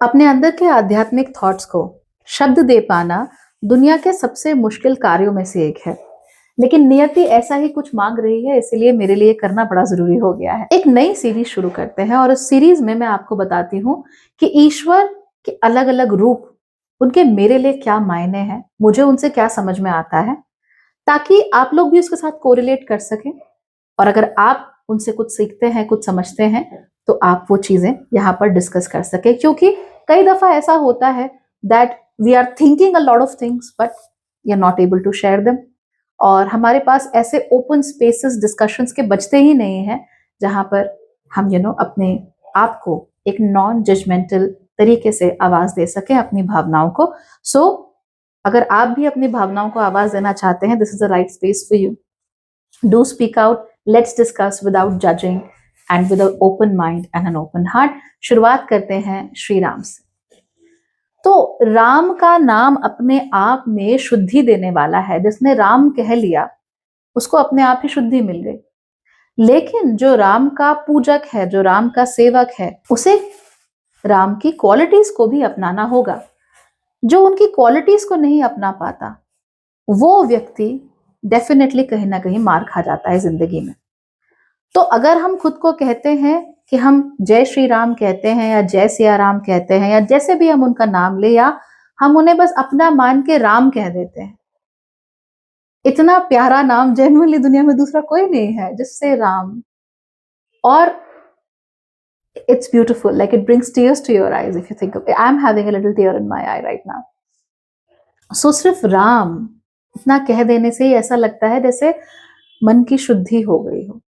अपने अंदर के आध्यात्मिक थॉट्स को शब्द दे पाना दुनिया के सबसे मुश्किल कार्यों में से एक है। लेकिन नियति ऐसा ही कुछ मांग रही है, इसलिए मेरे लिए करना बड़ा जरूरी हो गया है। एक नई सीरीज शुरू करते हैं और उस सीरीज में मैं आपको बताती हूँ कि ईश्वर के अलग अलग रूप, उनके मेरे लिए क्या मायने हैं, मुझे उनसे क्या समझ में आता है, ताकि आप लोग भी उसके साथ कोरिलेट कर सकें। और अगर आप उनसे कुछ सीखते हैं, कुछ समझते हैं, तो आप वो चीजें यहाँ पर डिस्कस कर सके। क्योंकि कई दफा ऐसा होता है that we are thinking a lot of things but we are not able to share them, और हमारे पास ऐसे ओपन स्पेसेस डिस्कशंस के बचते ही नहीं हैं जहां पर हम अपने आप को एक नॉन जजमेंटल तरीके से आवाज दे सके अपनी भावनाओं को। सो अगर आप भी अपनी भावनाओं को आवाज देना चाहते हैं, this is the right space for you. Do speak out, let's discuss without judging and with open mind and an open heart. शुरुआत करते हैं श्री राम से। तो राम का नाम अपने आप में शुद्धि देने वाला है। जिसने राम कह लिया उसको अपने आप ही शुद्धि मिल गई। लेकिन जो राम का पूजक है, जो राम का सेवक है, उसे राम की क्वालिटीज को भी अपनाना होगा। जो उनकी क्वालिटीज को नहीं अपना पाता वो व्यक्ति डेफिनेटली कहीं ना कहीं मार खा जाता है जिंदगी में। तो अगर हम खुद को कहते हैं कि हम जय श्री राम कहते हैं या जय सिया राम कहते हैं या जैसे भी हम उनका नाम ले, या हम उन्हें बस अपना मान के राम कह देते हैं, इतना प्यारा नाम जेन्युइनली दुनिया में दूसरा कोई नहीं है जिससे राम। और it's beautiful, like it brings tears to your eyes if you think I am having a little tear in my eye right now. So सिर्फ राम इतना कह देने से ही ऐसा लगता है जैसे मन की शुद्धि हो गई हो।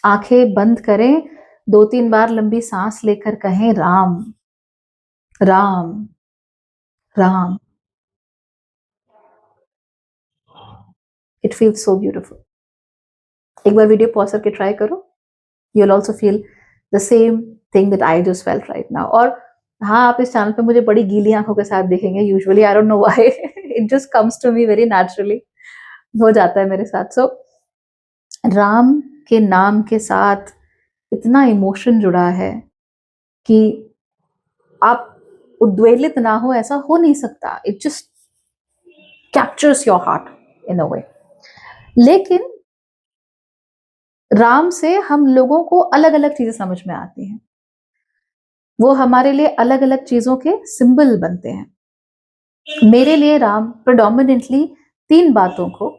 आंखें बंद करें, 2-3 बार लंबी सांस लेकर कहें Ram Ram Ram. It feels so beautiful. एक बार वीडियो पॉज करके ट्राई करो, you will also feel the same thing that I just felt right now. और हाँ, आप इस चैनल पे मुझे बड़ी गीली आंखों के साथ देखेंगे usually, I don't know why, it just comes to me very naturally, हो जाता है मेरे साथ। सो राम के नाम के साथ इतना इमोशन जुड़ा है कि आप उद्वेलित ना हो, ऐसा हो नहीं सकता। It just captures your heart in a way. लेकिन राम से हम लोगों को अलग अलग चीजें समझ में आती हैं। वो हमारे लिए अलग अलग चीजों के सिंबल बनते हैं। मेरे लिए राम प्रेडोमिनेंटली 3 बातों को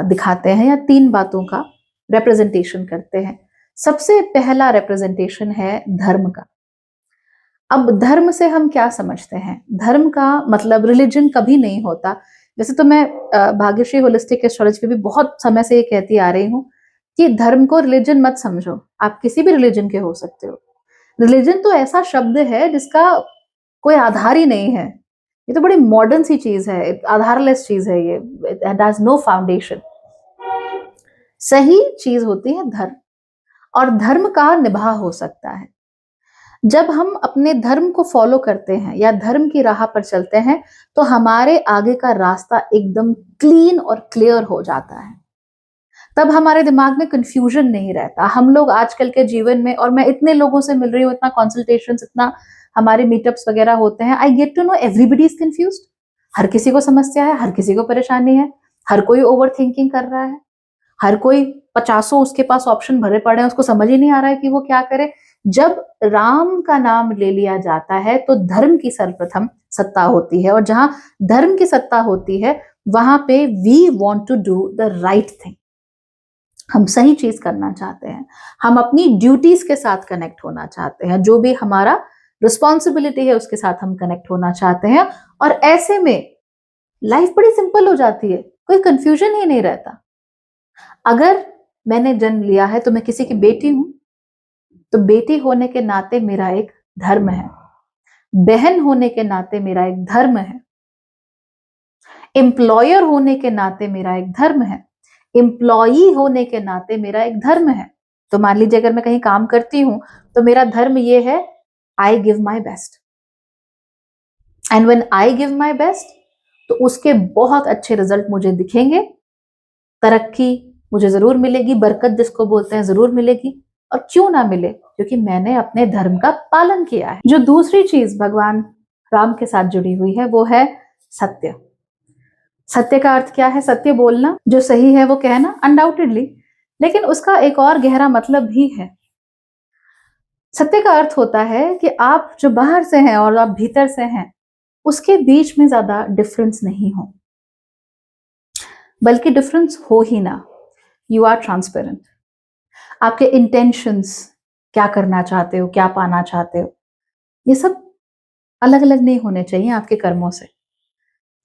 दिखाते हैं या 3 बातों का रिप्रेजेंटेशन करते हैं। सबसे पहला रिप्रेजेंटेशन है धर्म का। अब धर्म से हम क्या समझते हैं? धर्म का मतलब रिलीजन कभी नहीं होता। वैसे तो मैं भाग्यश्री होलिस्टिक एस्ट्रोलॉजी पे भी बहुत समय से ये कहती आ रही हूँ कि धर्म को रिलीजन मत समझो। आप किसी भी रिलीजन के हो सकते हो। रिलीजन तो ऐसा शब्द है जिसका कोई आधार ही नहीं है। ये तो बड़ी मॉडर्न सी चीज है, आधारलेस चीज है ये, इट हैज नो फाउंडेशन। सही चीज होती है धर्म, और धर्म का निभा हो सकता है जब हम अपने धर्म को फॉलो करते हैं या धर्म की राह पर चलते हैं, तो हमारे आगे का रास्ता एकदम क्लीन और क्लियर हो जाता है। तब हमारे दिमाग में कंफ्यूजन नहीं रहता। हम लोग आजकल के जीवन में, और मैं इतने लोगों से मिल रही हूँ, इतना कंसल्टेशंस, इतना हमारे मीटअप्स वगैरह होते हैं, I get to know everybody is confused. हर किसी को समस्या है, हर किसी को परेशानी है, हर कोई ओवर थिंकिंग कर रहा है, हर कोई 50 उसके पास ऑप्शन भरे पड़े हैं, उसको समझ ही नहीं आ रहा है कि वो क्या करे। जब राम का नाम ले लिया जाता है तो धर्म की सर्वप्रथम सत्ता होती है, और जहां धर्म की सत्ता होती है वहां पे we want to do the right thing. हम सही चीज करना चाहते हैं, हम अपनी ड्यूटीज के साथ कनेक्ट होना चाहते हैं, जो भी हमारा रिस्पॉन्सिबिलिटी है उसके साथ हम कनेक्ट होना चाहते हैं। और ऐसे में लाइफ बड़ी सिंपल हो जाती है, कोई कंफ्यूजन ही नहीं रहता। अगर मैंने जन्म लिया है तो मैं किसी की बेटी हूं, तो बेटी होने के नाते मेरा एक धर्म है, बहन होने के नाते मेरा एक धर्म है, एम्प्लॉयर होने के नाते मेरा एक धर्म है, एम्प्लॉई होने के नाते मेरा एक धर्म है। तो मान लीजिए अगर मैं कहीं काम करती हूं तो मेरा धर्म ये है, I give my best, and when I give my best तो उसके बहुत अच्छे रिजल्ट मुझे दिखेंगे। तरक्की मुझे जरूर मिलेगी, बरकत जिसको बोलते हैं जरूर मिलेगी, और क्यों ना मिले, क्योंकि मैंने अपने धर्म का पालन किया है। जो दूसरी चीज भगवान राम के साथ जुड़ी हुई है वो है सत्य। सत्य का अर्थ क्या है? सत्य बोलना, जो सही है वो कहना, अनडाउटेडली, लेकिन उसका एक और गहरा मतलब भी है। सत्य का अर्थ होता है कि आप जो बाहर से हैं और आप भीतर से हैं, उसके बीच में ज्यादा डिफरेंस नहीं हो, बल्कि डिफरेंस हो ही ना। You are transparent. आपके इंटेंशंस, क्या करना चाहते हो, क्या पाना चाहते हो, ये सब अलग अलग नहीं होने चाहिए आपके कर्मों से।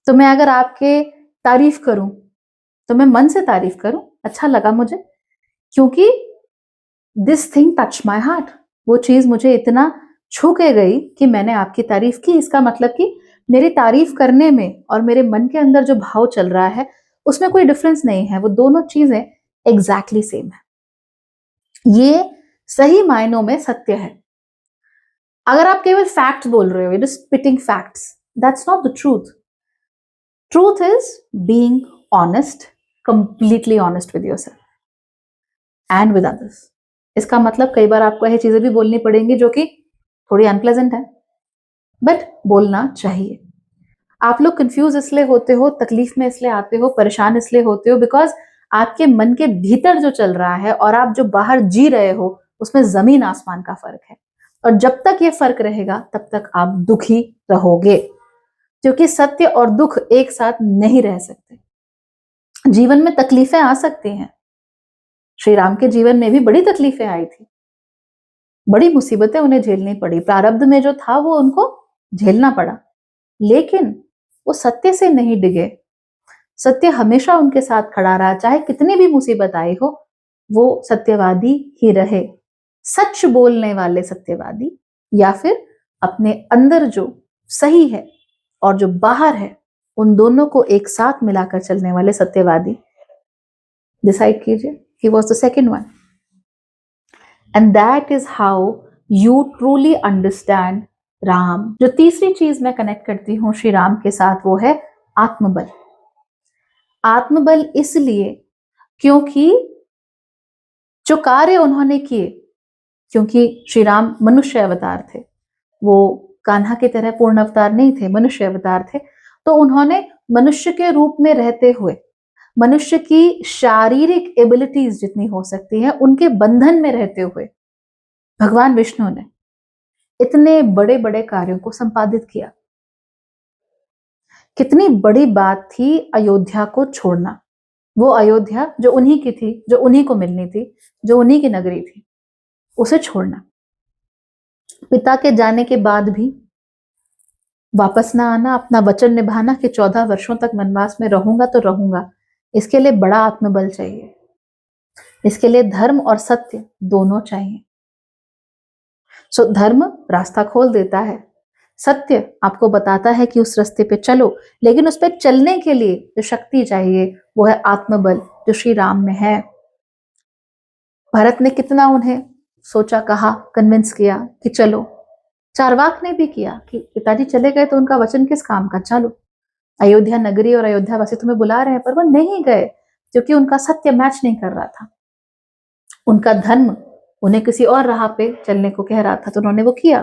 तो मैं अगर आपके तारीफ करूं तो मैं मन से तारीफ करूं, अच्छा लगा मुझे, क्योंकि this thing touch my heart. वो चीज मुझे इतना छू के गई कि मैंने आपकी तारीफ की। इसका मतलब कि मेरी तारीफ करने में और मेरे मन के अंदर जो भाव चल रहा है उसमें कोई डिफरेंस नहीं है, वो दोनों चीजें एग्जैक्टली सेम है। ये सही मायनों में सत्य है। अगर आप केवल फैक्ट्स बोल रहे हो, you just spitting facts, that's not the truth. Truth is being honest, completely honest with yourself and with others. इसका मतलब कई बार आपको ये चीजें भी बोलनी पड़ेंगी जो कि थोड़ी अनप्लेजेंट है, बट बोलना चाहिए। आप लोग कंफ्यूज इसलिए होते हो, तकलीफ में इसलिए आते हो, परेशान इसलिए होते हो, बिकॉज आपके मन के भीतर जो चल रहा है और आप जो बाहर जी रहे हो उसमें जमीन आसमान का फर्क है। और जब तक ये फर्क रहेगा तब तक आप दुखी रहोगे, क्योंकि सत्य और दुख एक साथ नहीं रह सकते। जीवन में तकलीफें आ सकती हैं। श्री राम के जीवन में भी बड़ी तकलीफें आई थी, बड़ी मुसीबतें उन्हें झेलनी पड़ी, प्रारब्ध में जो था वो उनको झेलना पड़ा, लेकिन वो सत्य से नहीं डिगे। सत्य हमेशा उनके साथ खड़ा रहा, चाहे कितनी भी मुसीबत आई हो, वो सत्यवादी ही रहे। सच बोलने वाले सत्यवादी, या फिर अपने अंदर जो सही है और जो बाहर है उन दोनों को एक साथ मिलाकर चलने वाले सत्यवादी। डिसाइड कीजिए। He was the second one, and that is how you truly understand Ram. जो तीसरी चीज मैं कनेक्ट करती हूँ श्री राम के साथ वो है आत्मबल। आत्मबल इसलिए क्योंकि जो कार्य उन्होंने किए, क्योंकि श्री राम मनुष्य अवतार थे, वो कान्हा की तरह पूर्ण अवतार नहीं थे, मनुष्य अवतार थे, तो उन्होंने मनुष्य के रूप में रहते हुए मनुष्य की शारीरिक एबिलिटीज जितनी हो सकती है उनके बंधन में रहते हुए भगवान विष्णु ने इतने बड़े बड़े कार्यों को संपादित किया। कितनी बड़ी बात थी अयोध्या को छोड़ना, वो अयोध्या जो उन्हीं की थी, जो उन्हीं को मिलनी थी, जो उन्हीं की नगरी थी, उसे छोड़ना। पिता के जाने के बाद भी वापस ना आना, अपना वचन निभाना कि 14 वर्षों तक वनवास में रहूंगा तो रहूंगा, इसके लिए बड़ा आत्मबल चाहिए। इसके लिए धर्म और सत्य दोनों चाहिए। सो धर्म रास्ता खोल देता है, सत्य आपको बताता है कि उस रास्ते पे चलो, लेकिन उस पर चलने के लिए जो शक्ति चाहिए वो है आत्मबल, जो श्री राम में है। भरत ने कितना उन्हें सोचा, कहा, कन्विंस किया कि चलो। चारवाक ने भी किया कि पिताजी चले गए तो उनका वचन किस काम का, चलो। अयोध्या नगरी और अयोध्या वासी तुम्हें बुला रहे हैं, पर वो नहीं गए क्योंकि उनका सत्य मैच नहीं कर रहा था। उनका धर्म उन्हें किसी और राह पे चलने को कह रहा था, तो उन्होंने वो किया।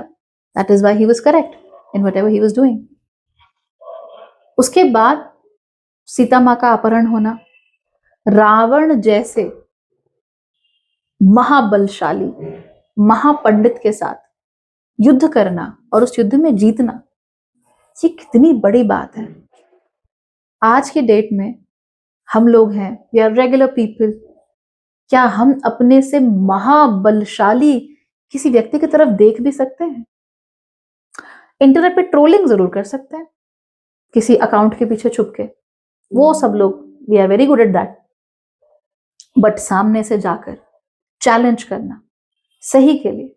That is why he was correct in whatever he was doing. उसके बाद सीता माँ का अपहरण होना, रावण जैसे महाबलशाली महापंडित के साथ युद्ध करना और उस युद्ध में जीतना, ये कितनी बड़ी बात है। आज की डेट में हम लोग हैं, वी आर रेगुलर पीपल, क्या हम अपने से महाबलशाली किसी व्यक्ति की तरफ देख भी सकते हैं? इंटरनेट पे ट्रोलिंग जरूर कर सकते हैं किसी अकाउंट के पीछे छुप के, वो सब लोग, we are very good at that, but सामने से जाकर चैलेंज करना सही के लिए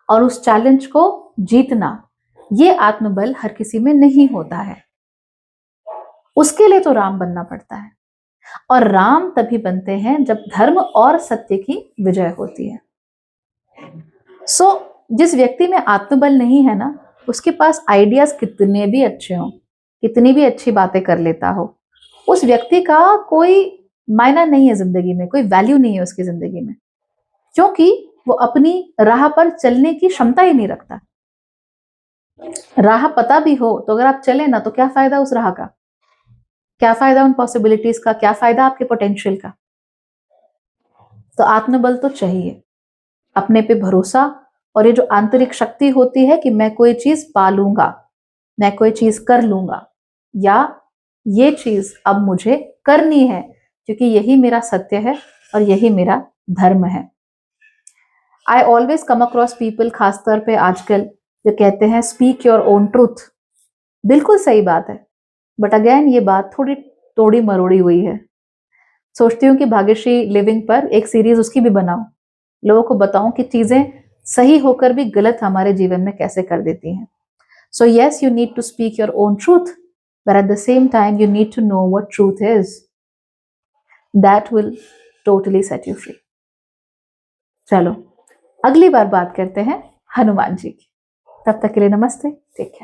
और उस चैलेंज को जीतना, ये आत्मबल हर किसी में नहीं होता है। उसके लिए तो राम बनना पड़ता है, और राम तभी बनते हैं जब धर्म और सत्य की विजय होती है। सो जिस व्यक्ति में आत्मबल नहीं है ना, उसके पास आइडियाज कितने भी अच्छे हों, कितनी भी अच्छी बातें कर लेता हो, उस व्यक्ति का कोई मायना नहीं है जिंदगी में, कोई वैल्यू नहीं है उसकी जिंदगी में, क्योंकि वो अपनी राह पर चलने की क्षमता ही नहीं रखता। राह पता भी हो तो अगर आप चले ना तो क्या फायदा उस राह का, क्या फायदा उन पॉसिबिलिटीज का, क्या फायदा आपके पोटेंशियल का। तो आत्मबल तो चाहिए, अपने पे भरोसा, और ये जो आंतरिक शक्ति होती है कि मैं कोई चीज पा लूंगा, मैं कोई चीज कर लूंगा, या ये चीज अब मुझे करनी है क्योंकि यही मेरा सत्य है और यही मेरा धर्म है। I always come across people, खासतौर पे आजकल, जो कहते हैं स्पीक योर ओन ट्रूथ। बिल्कुल सही बात है, बट अगेन ये बात थोड़ी तोड़ी मरोड़ी हुई है। सोचती हूँ कि भाग्यश्री लिविंग पर एक सीरीज उसकी भी बनाऊं, लोगों को बताऊं कि चीजें सही होकर भी गलत हमारे जीवन में कैसे कर देती हैं। So yes, you need to speak your own truth, but at the same time you need to know what truth is. That will totally set you free. चलो, अगली बार बात करते हैं हनुमान जी की। तब तक के लिए नमस्ते, टेक केयर।